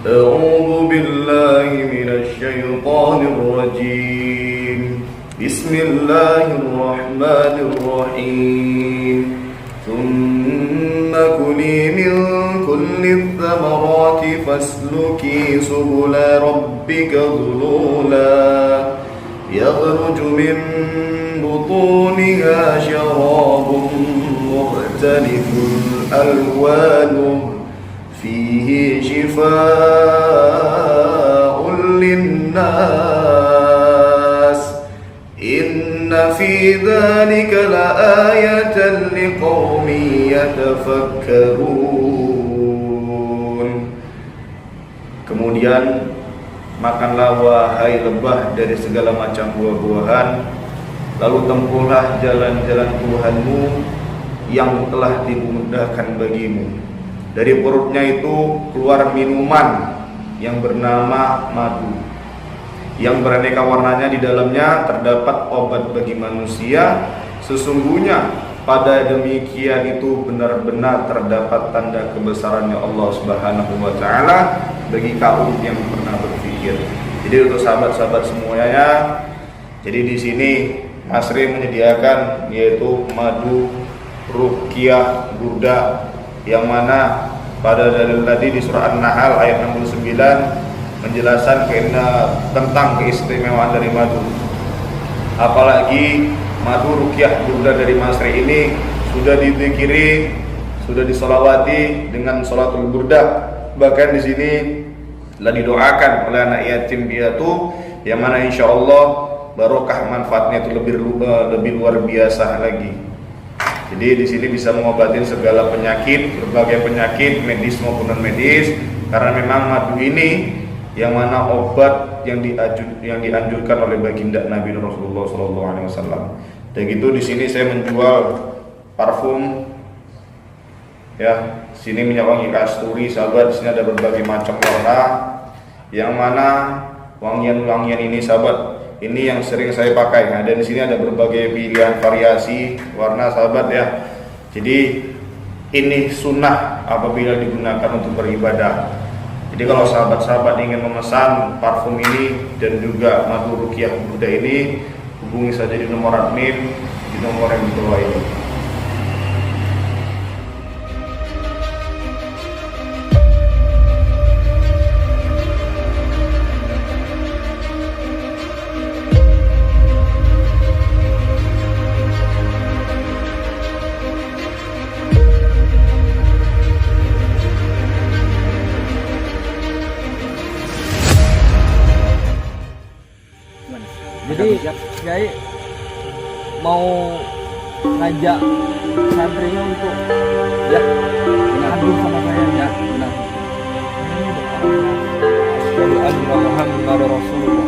أعوذ بالله من الشيطان الرجيم بسم الله الرحمن الرحيم ثم كلي من كل الثمرات فاسلكي سبل ربك ذلولا يخرج من بطونها شراب مختلف ألوانه فيه شفاء للناس إن في ذلك لآية لقوم يتفكرون. Kemudian makanlah wahai lebah dari segala macam buah-buahan, lalu tempuhlah jalan-jalan Tuhanmu yang telah dimudahkan bagimu. Dari perutnya itu keluar minuman yang bernama madu, yang beraneka warnanya. Di dalamnya terdapat obat bagi manusia. Sesungguhnya pada demikian itu benar-benar terdapat tanda kebesarannya Allah Subhanahu wa Ta'ala bagi kaum yang pernah berpikir. Jadi untuk sahabat-sahabat semuanya, jadi di sini Mas Ri menyediakan yaitu madu ruqyah burda, yang mana pada dalil tadi di surah An-Nahl ayat 69 menjelaskan tentang keistimewaan dari madu. Apalagi madu ruqyah burda dari Mas Ri ini sudah dizikiri, sudah disolawati dengan sholatul burda. Bahkan di sini telah didoakan oleh anak yatim piatu, yang mana insya Allah barokah manfaatnya itu lebih luar biasa lagi. Jadi di sini bisa mengobati segala penyakit, berbagai penyakit medis maupun non medis, karena memang madu ini yang mana obat yang dianjurkan oleh baginda Nabi Rasulullah SAW. Dan gitu di sini saya menjual parfum, ya, sini minyak wangi kasturi, sahabat. Di sini ada berbagai macam warna, yang mana wangian-wangian ini, sahabat, ini yang sering saya pakai. Nah, dan di sini ada berbagai pilihan variasi warna, sahabat, ya. Jadi ini sunnah apabila digunakan untuk beribadah. Jadi kalau sahabat-sahabat ingin memesan parfum ini dan juga madu ruqyah burda ini, hubungi saja di nomor admin di nomor yang di bawah ini. Jadi Kiai mau ngajak santrinya untuk ya ngadu sama saya ya. Nah, asyhadu anna Muhammadar Rasulullah.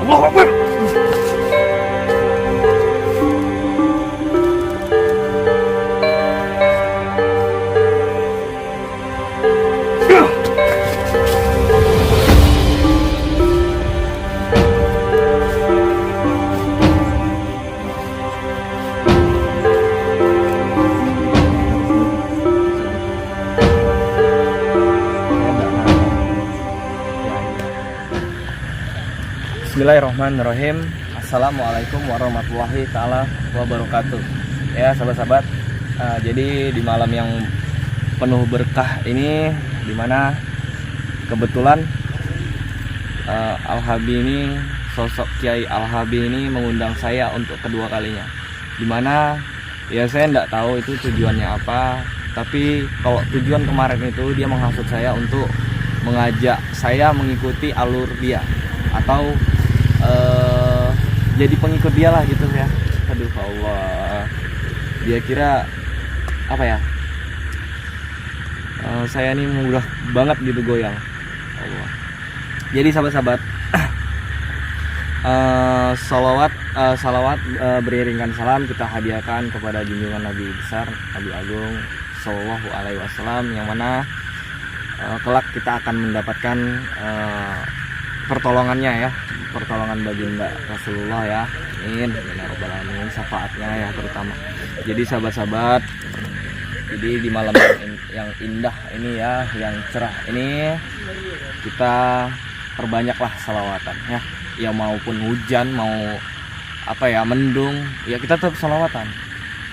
Allahu Akbar. Bismillahirrahmanirrahim. Assalamualaikum warahmatullahi ta'ala wabarakatuh. Ya sahabat-sahabat, jadi di malam yang penuh berkah ini, dimana kebetulan Al-Habi ini, sosok Kiai Al-Habi ini mengundang saya untuk kedua kalinya. Dimana ya saya tidak tahu itu tujuannya apa, tapi kalau tujuan kemarin itu dia menghasut saya untuk mengajak saya mengikuti alur dia, atau jadi pengikut dia lah gitu ya. Aduh Allah, dia kira apa ya, saya ini mudah banget gitu goyang Allah. Jadi sahabat-sahabat, salawat beriringan salam kita hadiahkan kepada junjungan Nabi besar, Nabi Agung Sallallahu Alaihi Wasallam, yang mana kelak kita akan mendapatkan pertolongannya ya, pertolongan baginda Rasulullah ya. Amin ya rabbal alamin, syafaatnya ya terutama. Jadi sahabat-sahabat, jadi di malam yang indah ini ya, yang cerah ini, kita perbanyaklah salawatan ya. Ya maupun hujan, mau apa ya, mendung, ya kita tetap salawatan.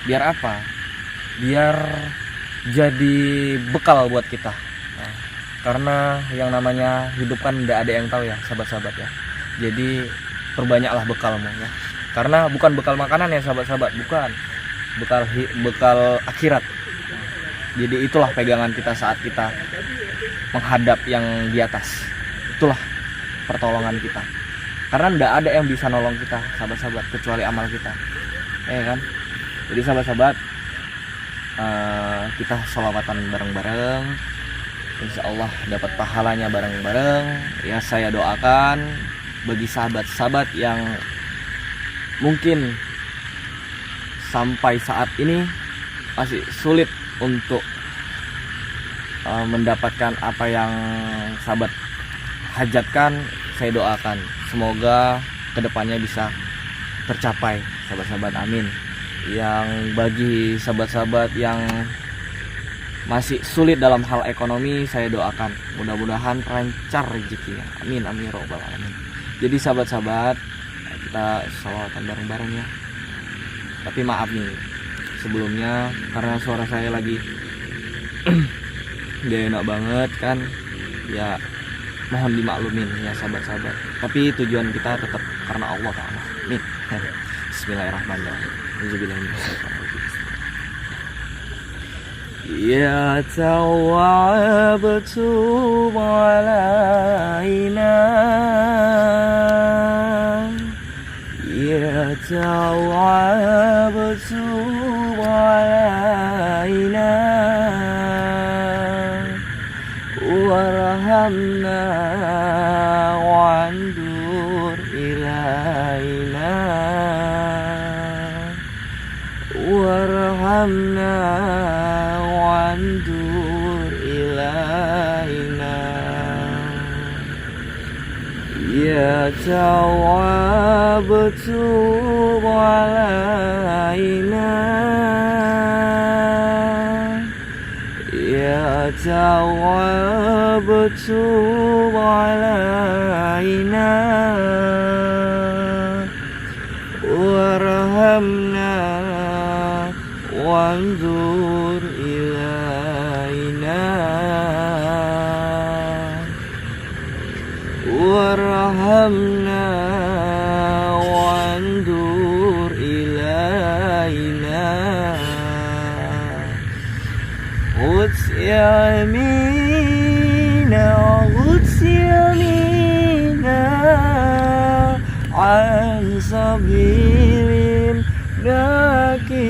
Biar apa? Biar jadi bekal buat kita. Nah, karena yang namanya hidup kan tidak ada yang tahu ya sahabat-sahabat ya. Jadi perbanyaklah bekalmu ya. Karena bukan bekal makanan ya sahabat-sahabat, bukan. Bekal akhirat. Jadi itulah pegangan kita saat kita menghadap yang di atas. Itulah pertolongan kita. Karena tidak ada yang bisa nolong kita sahabat-sahabat kecuali amal kita. Ya kan? Jadi sahabat-sahabat, kita sholawatan bareng-bareng, insya Allah dapat pahalanya bareng-bareng. Ya saya doakan bagi sahabat-sahabat yang mungkin sampai saat ini masih sulit untuk mendapatkan apa yang sahabat hajatkan, saya doakan semoga kedepannya bisa tercapai sahabat-sahabat, amin. Yang bagi sahabat-sahabat yang masih sulit dalam hal ekonomi, saya doakan mudah-mudahan lancar rezekinya, amin amin ya rabbal alamin. Jadi sahabat-sahabat, kita sholawatan bareng-bareng ya. Tapi maaf nih sebelumnya karena suara saya lagi gak enak banget kan ya, mohon dimaklumin ya sahabat-sahabat. Tapi tujuan kita tetap karena Allah Ta'ala, amin. Bismillahirrahmanirrahim. Ya tawabtu alaina, ya tawabtu alaina, warhamna wandur ilaina, warhamna wandur ilaina. Ya tawabtu alaina, ya tawabtu alaina, warhamna wanzur ilaina, warhamna wanzur ilaina. Quds yamina, Quds yamina, an sabilin nakibina.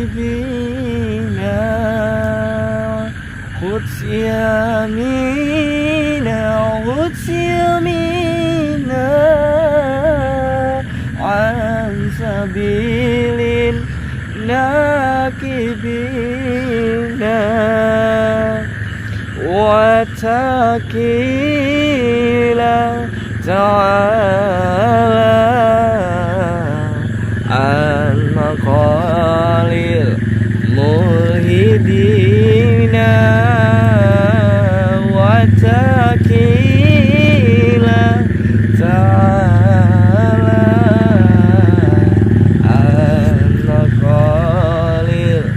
Quds yamina, Quds yamina, an sabilin nakibina. Watakila ta'ala an maqalil mulhidina, watakila ta'ala an maqalil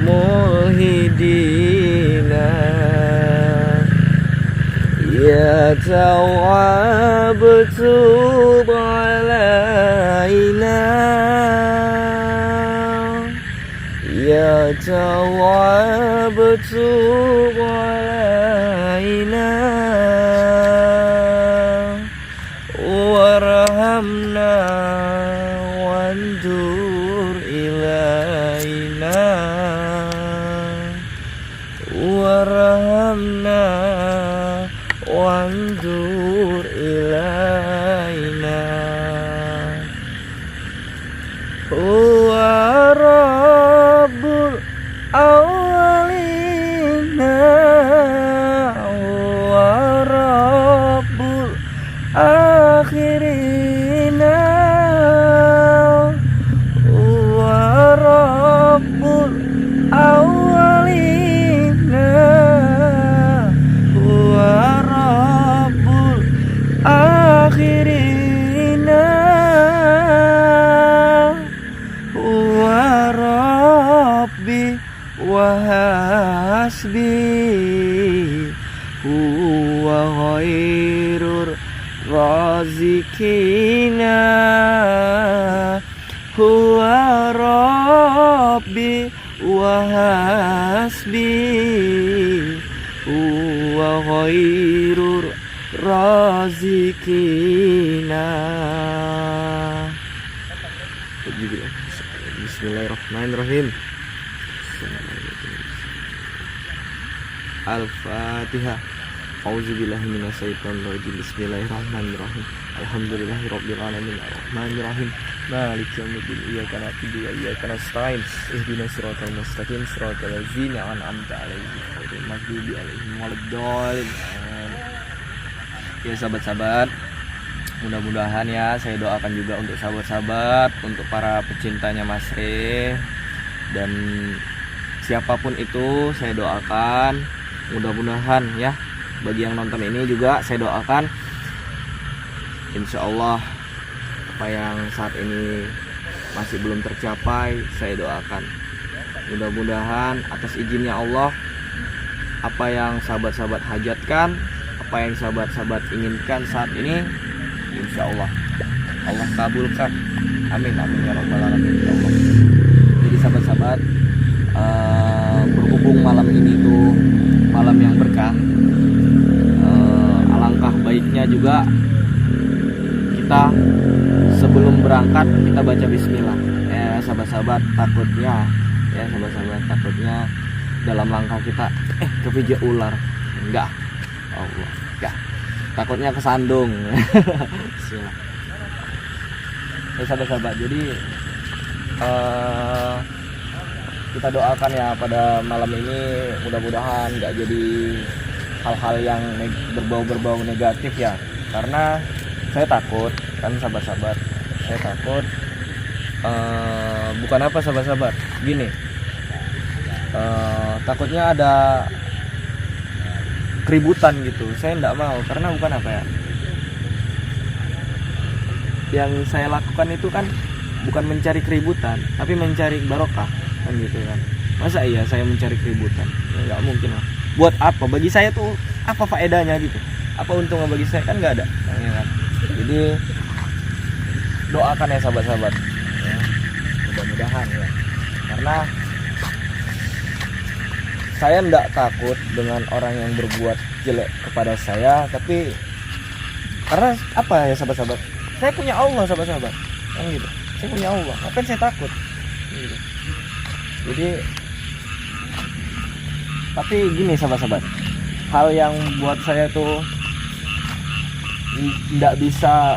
mulhidina. Ya tawabtu alaina, ya tawabtu alaina, warhamna wandur ilaina, warhamna wandur ilaina. Huwa rabbul awalina, huwa rabbul akhirina wa rabbul awwalina wa rabbul akhirina wa rabbi wa hasbi huwa khairur razikina huwa rabbi wa hasbi huwa khairur razikina. Bismillahirrahmanirrahim. Al-Fatihah. A'udzubillahi minasyaitonirrajim. Bismillahirrahmanirrahim. Alhamdulillahirabbil alamin arrahmanirrahim maliki yaumiddin iyyaka na'budu wa iyyaka nasta'in ihdinas siratal mustaqim siratal ladzina an'amta 'alaihim ghairil maghdubi 'alaihim waladdallin. Ya sahabat-sahabat, mudah-mudahan ya saya doakan juga untuk sahabat-sahabat, untuk para pecintanya Mas Re dan siapapun itu saya doakan mudah-mudahan ya. Bagi yang nonton ini juga saya doakan insya Allah apa yang saat ini masih belum tercapai saya doakan mudah-mudahan atas izinnya Allah apa yang sahabat-sahabat hajatkan, apa yang sahabat-sahabat inginkan saat ini insya Allah Allah kabulkan. Amin amin ya rabbal alamin ya Allah. Jadi sahabat-sahabat, berhubung malam ini tuh malam yang berkah, alangkah baiknya juga kita sebelum berangkat kita baca bismillah ya sahabat-sahabat. Takutnya ya sahabat-sahabat, takutnya dalam langkah kita kepijak ular, enggak Allah enggak, takutnya kesandung. Bismillah ya sahabat-sahabat. Jadi kita doakan ya pada malam ini mudah-mudahan nggak jadi hal-hal yang berbau-berbau negatif ya, karena saya takut kan sahabat-sahabat, saya takut bukan apa sahabat-sahabat gini, takutnya ada keributan gitu. Saya enggak mau, karena bukan apa ya, yang saya lakukan itu kan bukan mencari keributan tapi mencari barokah kan gitu kan. Masa iya saya mencari keributan? Ya nggak mungkin lah. Buat apa? Bagi saya tuh apa faedahnya gitu? Apa untungnya bagi saya? Kan nggak ada ya kan? Jadi doakan ya sahabat-sahabat ya, mudah-mudahan ya, karena saya nggak takut dengan orang yang berbuat jelek kepada saya, tapi karena apa ya sahabat-sahabat, saya punya Allah sahabat-sahabat kan gitu, saya punya Allah, ngapain saya takut gitu. Jadi tapi gini sahabat-sahabat, hal yang buat saya tuh nggak bisa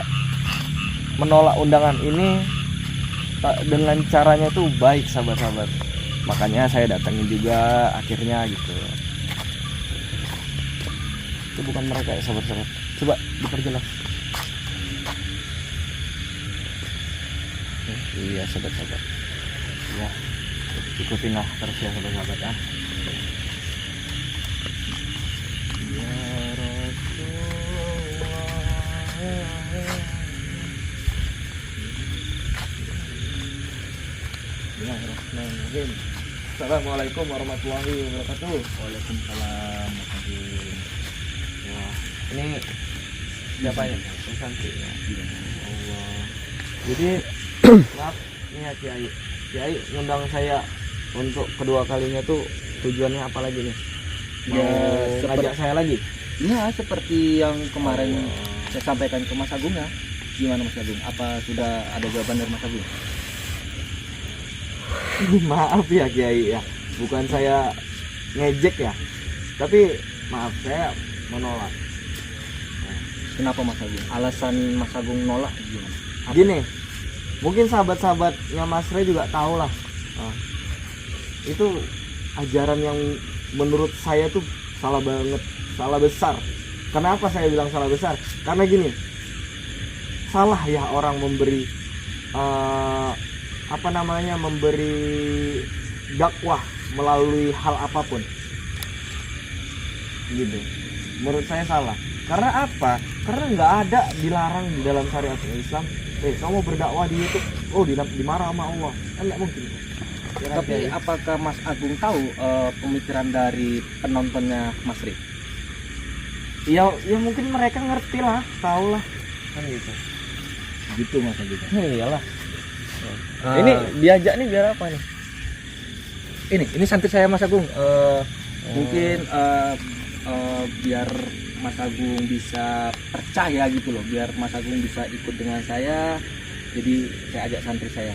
menolak undangan ini dengan caranya tuh baik sahabat-sahabat, makanya saya datangin juga akhirnya gitu. Itu bukan mereka ya sahabat-sahabat, coba diperjelas. Iya sahabat-sahabat ya, ikutinlah terus ya sahabat-sahabat ya. Bismillahirrahmanirrahim. Assalamualaikum warahmatullahi wabarakatuh. Waalaikumsalam warahmatullahi wabarakatuh. Wah, ini siapa ya? Santri ya. Allah. Jadi maaf nih ya Kiai ngundang saya untuk kedua kalinya tuh tujuannya apa lagi nih? Mau ngajak saya lagi? Ya seperti yang kemarin saya sampaikan ke Mas Agung ya. Gimana Mas Agung? Apa sudah ada jawaban dari Mas Agung? Maaf ya Kiai ya, bukan saya ngejek ya, tapi maaf saya menolak. Kenapa Mas Agung? Alasan Mas Agung nolak gimana? Gini, mungkin sahabat-sahabatnya Mas Ray juga tahu lah. Itu ajaran yang menurut saya tuh salah banget, salah besar. Kenapa saya bilang salah besar? Karena gini, salah ya orang memberi memberi dakwah melalui hal apapun gitu. Menurut saya salah. Karena apa? Karena nggak ada dilarang di dalam syariat Islam. Kamu berdakwah di YouTube, dimarah sama Allah, kan nggak mungkin. Tapi apakah Mas Agung tahu pemikiran dari penontonnya Mas Ri? Ya mungkin mereka ngerti lah, tahu lah, kan gitu. Gitu Mas Agung. Iyalah. Ini diajak nih biar apa nih? Ini santri saya Mas Agung. Mungkin biar Mas Agung bisa percaya gitu loh, biar Mas Agung bisa ikut dengan saya. Jadi saya ajak santri saya.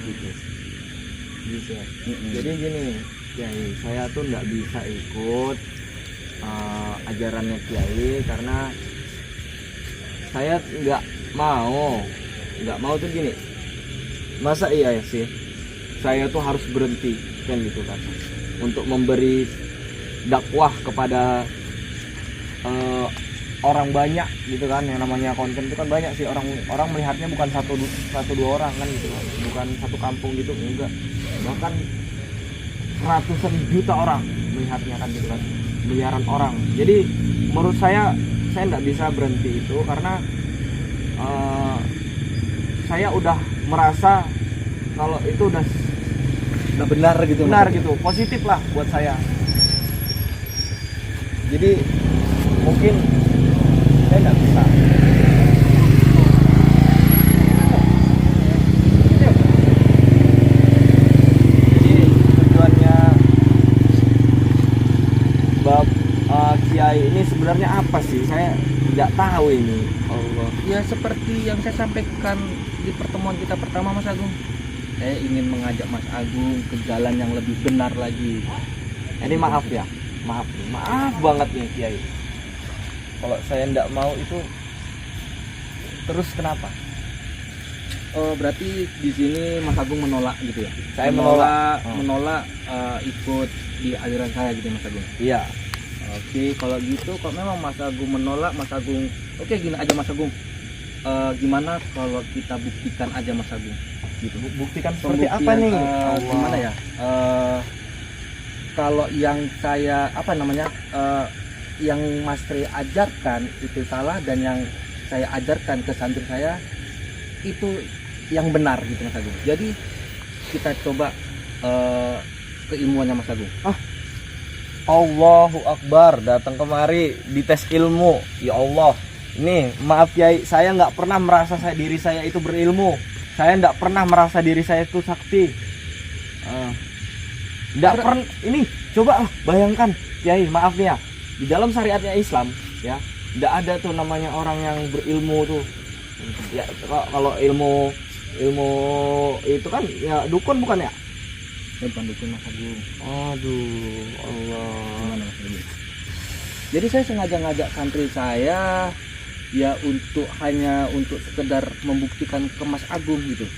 Gitu. Jadi gini, Kiai, saya tuh nggak bisa ikut ajarannya Kiai karena saya nggak mau tuh gini. Masa iya sih saya tuh harus berhenti kan gitu kan untuk memberi dakwah kepada orang banyak gitu kan. Yang namanya konten itu kan banyak sih, orang melihatnya bukan satu dua orang kan gitu kan, bukan satu kampung gitu, enggak, bahkan ratusan juta orang melihatnya kan gitu kan, miliaran orang. Jadi menurut saya nggak bisa berhenti itu karena saya udah merasa kalau itu udah benar gitu. Gitu, positif lah buat saya. Jadi mungkin saya nggak bisa. Jadi tujuannya Kiai ini sebenarnya apa sih? Saya tidak tahu ini. Allah. Ya seperti yang saya sampaikan di pertemuan kita pertama Mas Agung. Saya ingin mengajak Mas Agung ke jalan yang lebih benar lagi. Ini maaf ya, maaf banget nih Kiai. Kalau saya tidak mau itu, terus kenapa? Oh berarti di sini Mas Agung menolak gitu ya? Saya menolak ikut di aliran saya gitu Mas Agung. Iya. Oke, kalau gitu kok memang Mas Agung menolak, Mas Agung, oke gini aja Mas Agung. Gimana kalau kita buktikan aja Mas Agung? Gitu. Buktikan seperti apa nih? Gimana ya? Kalau yang saya yang Mas Tri ajarkan itu salah, dan yang saya ajarkan ke santri saya itu yang benar gitu Mas Agung. Jadi kita coba keilmuannya Mas Agung. Allahu Akbar, datang kemari dites ilmu. Ya Allah, ini maaf Kiai, saya nggak pernah merasa diri saya itu berilmu. Saya nggak pernah merasa diri saya itu sakti. Nggak pernah. Ini coba bayangkan Kiai, maaf nih ya, di dalam syariatnya Islam ya, nggak ada tuh namanya orang yang berilmu tuh. Ya kalau ilmu itu kan ya dukun bukan ya? Bukan dukun Mas Agung. Aduh, Allah. Gimana Mas Agung? Jadi saya sengaja ngajak santri saya ya hanya untuk sekedar membuktikan ke Mas Agung gitu,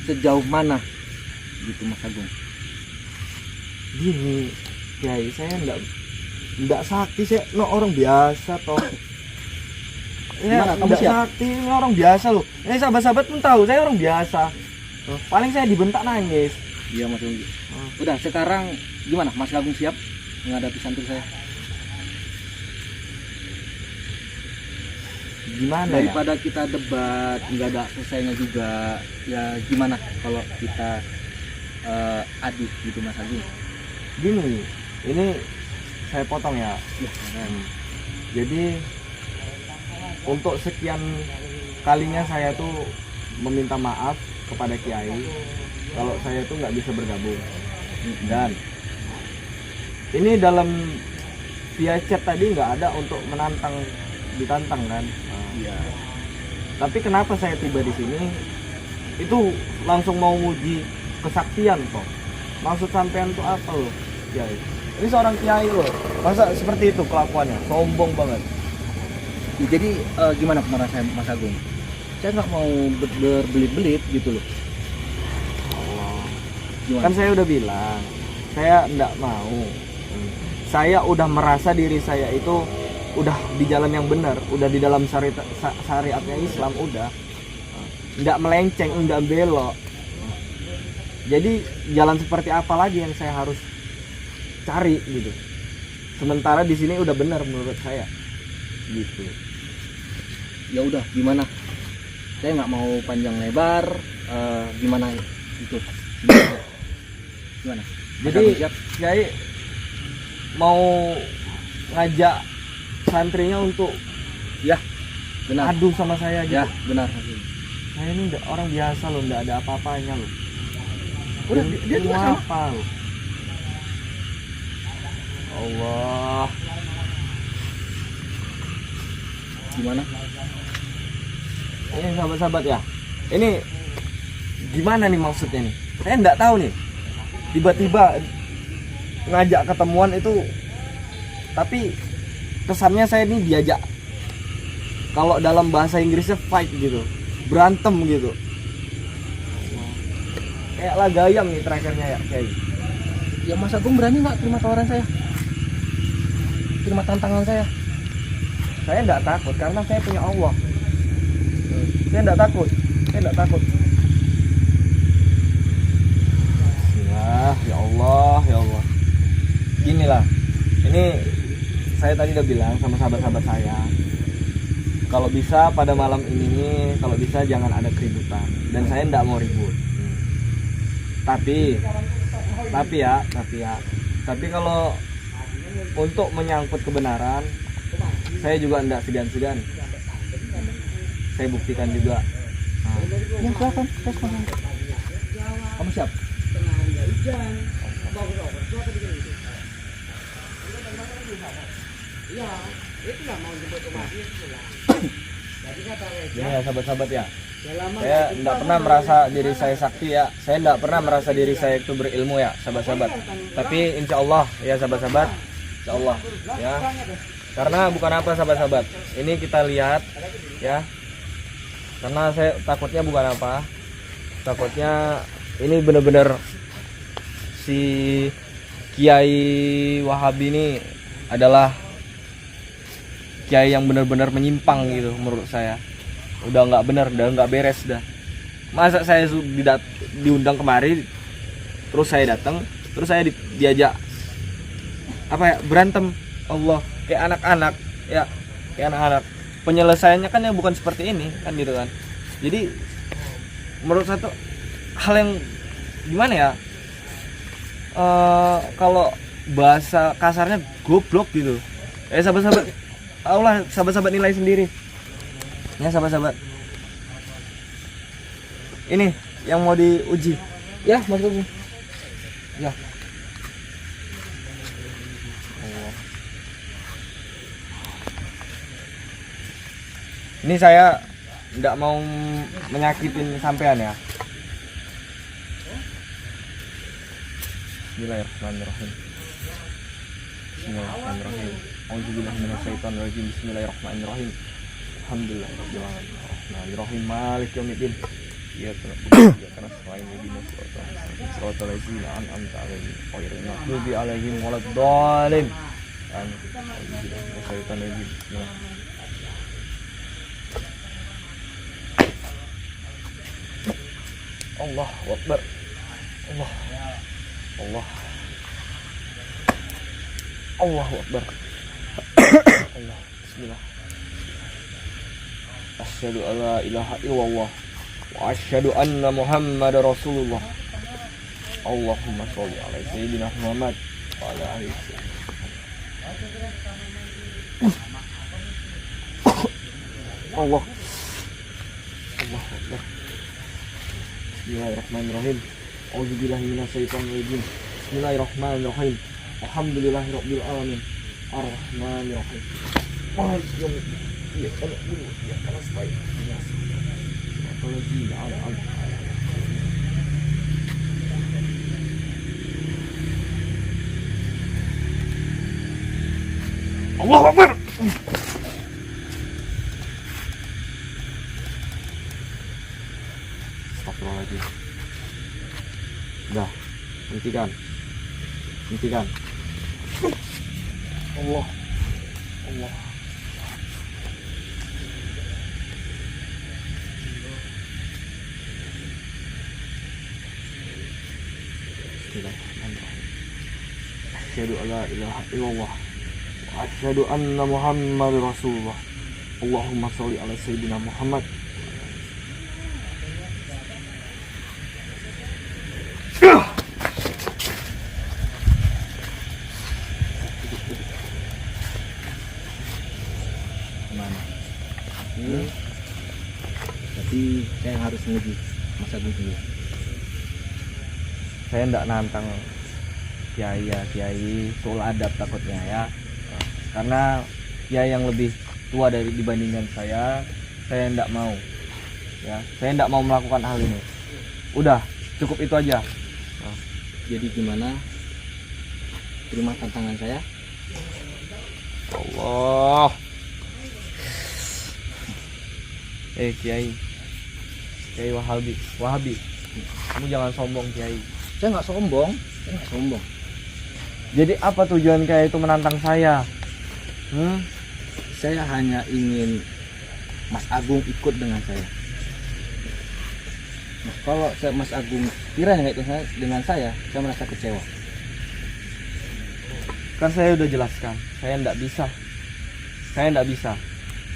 sejauh mana gitu Mas Agung. Gini Kiai, saya enggak sakti, saya orang biasa toh. Gimana, kamu siap? Sakti, ini orang biasa loh. Ini sahabat-sahabat pun tahu saya orang biasa. Paling saya dibentak nangis. Iya Mas Agung. Udah, sekarang gimana Mas Agung siap menghadapi santri saya? Gimana daripada kita debat nggak ada selesainya juga, ya gimana kalau kita adu gitu Mas Agung? Gini, ini saya potong ya. Jadi untuk sekian kalinya saya tuh meminta maaf kepada Kiai kalau saya tuh nggak bisa bergabung. Dan ini dalam via chat tadi nggak ada untuk ditantang kan. Iya. Tapi kenapa saya tiba di sini? Itu langsung mau nguji kesaktian kok. Maksud sampean tuh apa loh, Kiai? Ini seorang Kiai loh. Masa seperti itu kelakuannya? Sombong banget. Ya, jadi gimana pendapat saya Mas Agung? Saya nggak mau berbelit-belit gitu loh. Gimana? Kan saya udah bilang, saya enggak mau. Saya udah merasa diri saya itu udah di jalan yang benar, udah di dalam syariatnya Islam, udah nggak melenceng, nggak belok. Jadi jalan seperti apa lagi yang saya harus cari gitu? Sementara di sini udah benar menurut saya gitu. Ya udah, gimana? Saya nggak mau panjang lebar. Gimana itu? Gimana? Jadi Kiai mau ngajak santrinya untuk ya benar. adu sama saya gitu. Ya benar. Saya ini orang biasa loh, nggak ada apa-apanya loh. Udah, dia juga sama. Apa loh? Allah. Gimana? Ini sahabat-sahabat ya. Ini gimana nih maksudnya nih? Saya nggak tahu nih. Tiba-tiba ngajak ketemuan itu, tapi kesannya saya ini diajak, kalau dalam bahasa Inggrisnya fight gitu, berantem gitu. Kayak lah gayam nih terakhirnya ya Kiai. Ya Mas Agung berani nggak terima tawaran saya? Terima tantangan saya? Saya nggak takut karena saya punya Allah. Saya nggak takut. Bismillah, ya Allah, ya Allah. Inilah, ini saya tadi udah bilang sama sahabat-sahabat saya, kalau bisa pada malam ini, kalau bisa jangan ada keributan. Dan saya nggak mau ribut. Tapi kalau untuk menyangkut kebenaran, saya juga enggak segan-segan. Saya buktikan juga. Ya silakan. Kamu siap? Ya sahabat-sahabat ya. Saya enggak pernah merasa diri saya sakti ya. Saya enggak pernah merasa diri saya itu berilmu ya, sahabat-sahabat. Tapi insya Allah ya sahabat-sahabat, insya Allah ya. Karena bukan apa sahabat-sahabat. Ini kita lihat ya. Karena saya takutnya bukan apa. Takutnya ini benar-benar si Kiai Wahabi ini adalah kiai yang benar-benar menyimpang gitu menurut saya. Udah nggak benar, udah nggak beres dah. Masa saya diundang kemari, terus saya datang, terus saya diajak apa ya, berantem. Allah, kayak anak-anak ya, kayak anak-anak. Penyelesaiannya kan ya bukan seperti ini kan gitu kan. Jadi menurut saya tuh hal yang gimana ya, kalau bahasa kasarnya goblok gitu. Sahabat-sahabat, Allah sahabat-sahabat nilai sendiri ya sahabat-sahabat. Ini yang mau diuji ya maksudnya ya. Ini saya tidak mau menyakitin sampean ya. Bismillahirrahmanirrahim. Bismillahirrahmanirrahim. A'udzubillahi minasyaitonir rajim. Bismillahirrahmanirrahim. Alhamdulillahirrahmanirrahim. Maliki yaumiddin. Iyyaka na'budu wa iyyaka nasta'in. Ihdinas siratal ladzina an'amta 'alaihim ghairil maghdubi 'alaihim waladdallin. Amin. A'udzubillahi minasyaitonir rajim. Allahu Akbar. Allahu Akbar. Allah. Bismillah. Asyhadu an la ilaha illallah wa asyhadu anna Muhammadar Rasulullah. Allahumma sholli ala sayyidina Muhammad wa ala alihi Allah. Allahu Akbar. Bismillahirrahmanirrahim. A'udzubillahi minasyaitonir rajim. Bismillahirrahmanirrahim. Alhamdulillahirabbil alamin. Arrahmanirrahim. Maliki yaumiddin. Iyyaka na'budu wa iyyaka nasta'in. Ihdinas siratal ladzina an'amta 'alaihim. Allahu Akbar. Astagfirullahaladzim. Dah, hentikan. Allah. asyhadu alla ilaha illallah wa asyhadu anna Muhammadar Rasulullah. Allahumma sholli ala sayyidina Muhammad. Gimana? Ini berarti saya harus nguji Mas Agung dulu. Saya ndak nantang kiai ya, kiai soal adab takutnya ya, karena kiai yang lebih tua dari dibandingkan saya ndak mau ya, saya ndak mau melakukan hal ini. Udah cukup itu aja. Jadi gimana? Terima tantangan saya? Allah. Kiai Wahabi, kamu jangan sombong Kiai. Saya nggak sombong. Jadi apa tujuan Kiai itu menantang saya? Saya hanya ingin Mas Agung ikut dengan saya. Nah, kalau Mas Agung kira nggak ikut dengan saya merasa kecewa. Kan saya udah jelaskan, saya ndak bisa.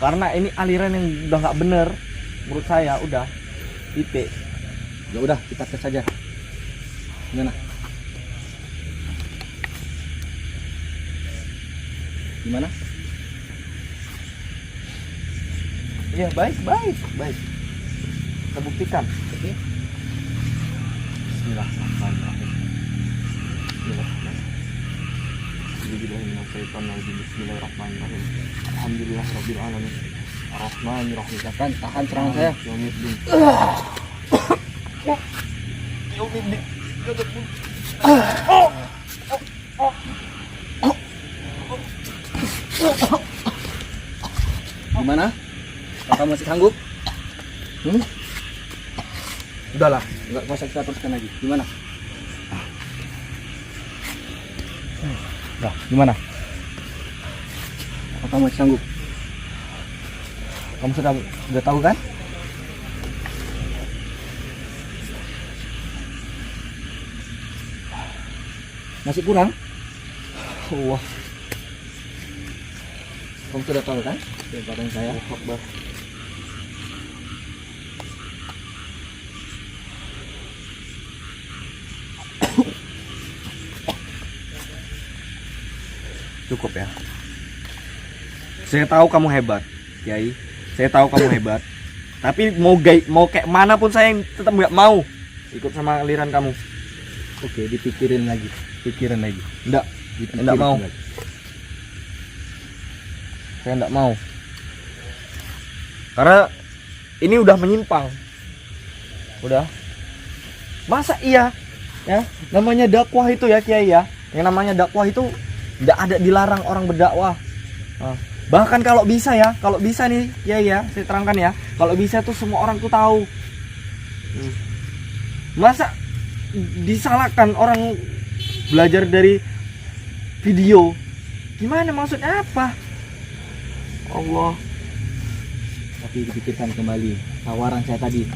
Karena ini aliran yang udah nggak bener menurut saya, udah titik. Ya udah, kita tes saja. Gimana? Iya, baik. Kita buktikan. Oke. Bismillahirrahmanirrahim. Bismillahirrahmanirrahim. Alhamdulillahirabbil alamin. Arrahmanirrahim. Tahan serangan saya. Yaumiddin. Gimana? Kakak masih sanggup? Udahlah. Enggak usah kita teruskan lagi. Gimana? Gimana? Apakah kamu masih sanggup? Kamu sudah tahu kan? Masih kurang? Allah. Kamu sudah tahu kan? Jabatan saya. Akbar. Cukup ya. Saya tahu kamu hebat, Kiai. Saya tahu kamu hebat. Tapi mau kayak mana pun saya tetap nggak mau ikut sama aliran kamu. Oke, dipikirin lagi. Enggak mau. Lagi. Saya enggak mau. Karena ini udah menyimpang. Udah. Masa iya? Ya, namanya dakwah itu ya, Kiai ya. Yang namanya dakwah itu enggak ada dilarang orang berdakwah. Bahkan kalau bisa nih, Kiai ya, saya terangkan ya. Kalau bisa tuh semua orang tuh tahu. Masa disalahkan orang belajar dari video? Gimana maksudnya apa? Allah. Tapi dipikirkan kembali tawaran saya tadi.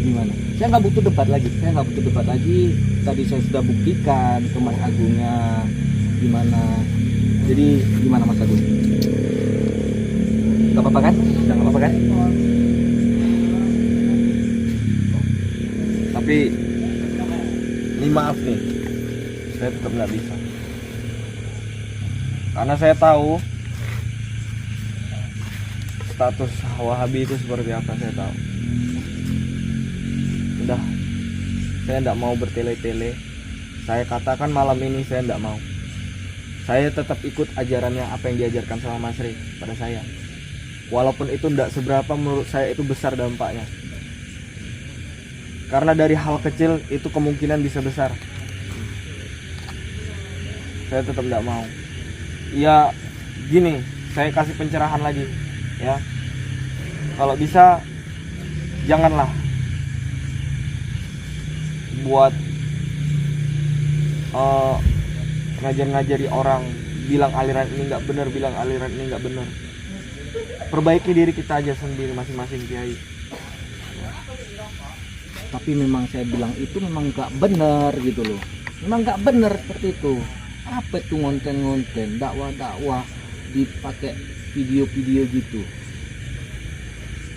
Gimana? Saya nggak butuh debat lagi. Tadi saya sudah buktikan ke Mas Agungnya gimana. Jadi gimana Mas Agung? Gak apa-apa kan? Udah gak apa-apa kan? Tapi ini maaf nih, saya tetap nggak bisa. Karena saya tahu status Wahabi itu seperti apa, saya tahu. Udah, saya nggak mau bertele-tele. Saya katakan malam ini saya nggak mau. Saya tetap ikut ajarannya apa yang diajarkan sama Mas Ri pada saya. Walaupun itu nggak seberapa, menurut saya itu besar dampaknya. Karena dari hal kecil itu kemungkinan bisa besar. Saya tetap nggak mau. Ya gini, saya kasih pencerahan lagi ya. Kalau bisa janganlah buat ngajari orang bilang aliran ini nggak benar, Perbaiki diri kita aja sendiri masing-masing, Kiai. Tapi memang saya bilang itu memang nggak benar gitu loh. memang nggak benar seperti itu. Apa itu ngonten-ngonten, dakwah-dakwah dipakai video-video gitu,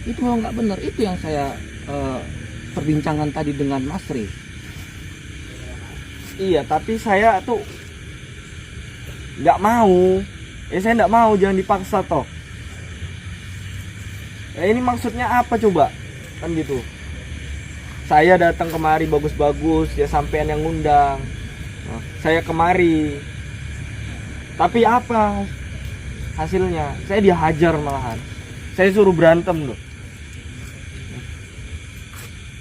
itu memang nggak benar. Itu yang saya perbincangan tadi dengan Mas Ri. Iya, tapi saya tuh nggak mau. Saya nggak mau, jangan dipaksa toh. Ini maksudnya apa coba? Kan gitu. Saya datang kemari bagus-bagus, ya sampean yang ngundang. Nah, saya kemari. Tapi apa hasilnya? Saya dihajar malahan. Saya suruh berantem loh.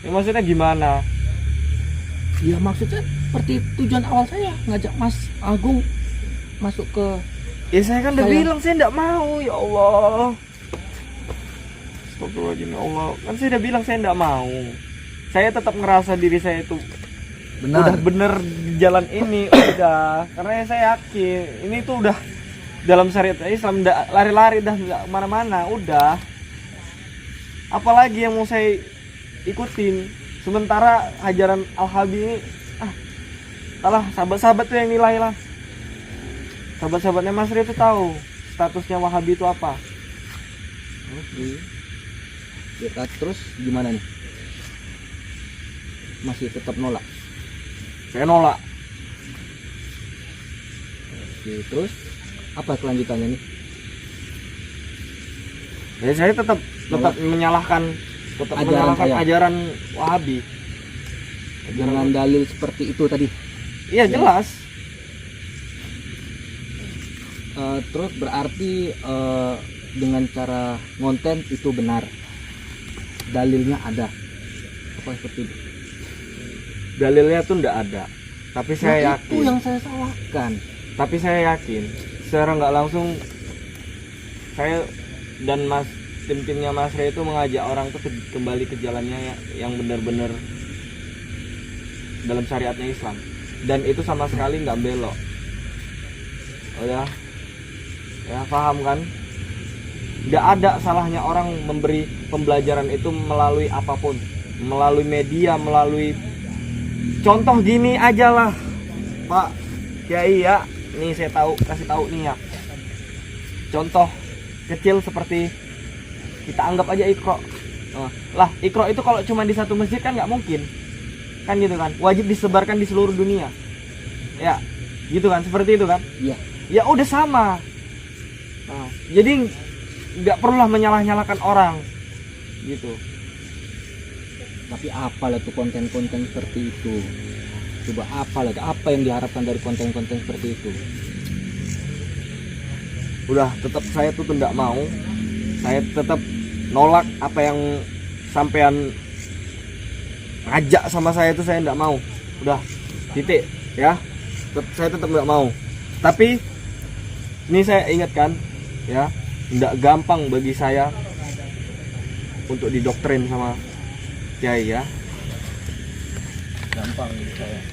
Ya maksudnya gimana? Ya maksudnya seperti tujuan awal saya ngajak Mas Agung masuk ke. Ya saya kan udah bilang saya enggak mau, ya Allah. Astagfirullahaladzim, ya Allah. Kan saya udah bilang saya enggak mau. Saya tetap ngerasa diri saya itu udah bener di jalan ini, udah. Karena saya yakin ini tuh udah dalam syariat Islam, enggak lari-lari dah, enggak kemana-mana, udah. Apalagi yang mau saya ikutin? Sementara ajaran Al-Habib ini, salah sahabat-sahabat tuh yang nilai lah. Sahabat-sahabatnya Mas Ri itu tahu statusnya Wahabi itu apa. Oke. Ya, terus gimana nih? Masih tetap nolak? Saya nolak. Oke, terus apa kelanjutannya nih? Ya saya tetap menyalahkan ajaran Wahabi. Dengan dalil seperti itu tadi. Iya jelas. Terus berarti dengan cara ngonten itu benar, dalilnya ada apa seperti itu? Dalilnya tuh nggak ada, tapi saya yakin. Itu yang saya salahkan. Tapi saya yakin secara nggak langsung saya dan tim-timnya Mas Ray itu mengajak orang tuh kembali ke jalannya yang benar-benar dalam syariatnya Islam, dan itu sama sekali nggak belok. Udah ya, paham kan? Nggak ada salahnya orang memberi pembelajaran itu melalui apapun, melalui media, melalui contoh gini aja lah Pak Kiai ya. Nih saya kasih tahu nih ya, contoh kecil seperti kita anggap aja Iqra. Lah Iqra itu kalau cuma di satu masjid kan nggak mungkin, kan gitu kan, wajib disebarkan di seluruh dunia ya, gitu kan, seperti itu kan. Iya. Ya udah sama. Nah, jadi nggak perlulah menyalah-nyalahkan orang gitu. Tapi apalah tuh konten-konten seperti itu? Coba apalah, apa yang diharapkan dari konten-konten seperti itu? Udah, tetap saya tuh tidak mau. Saya tetap nolak apa yang sampean ngajak sama saya itu, saya tidak mau. Udah, titik ya. Saya tetap tidak mau. Tapi ini saya ingatkan ya, tidak gampang bagi saya untuk didoktrin sama Kiai ya. Gampang gitu saya.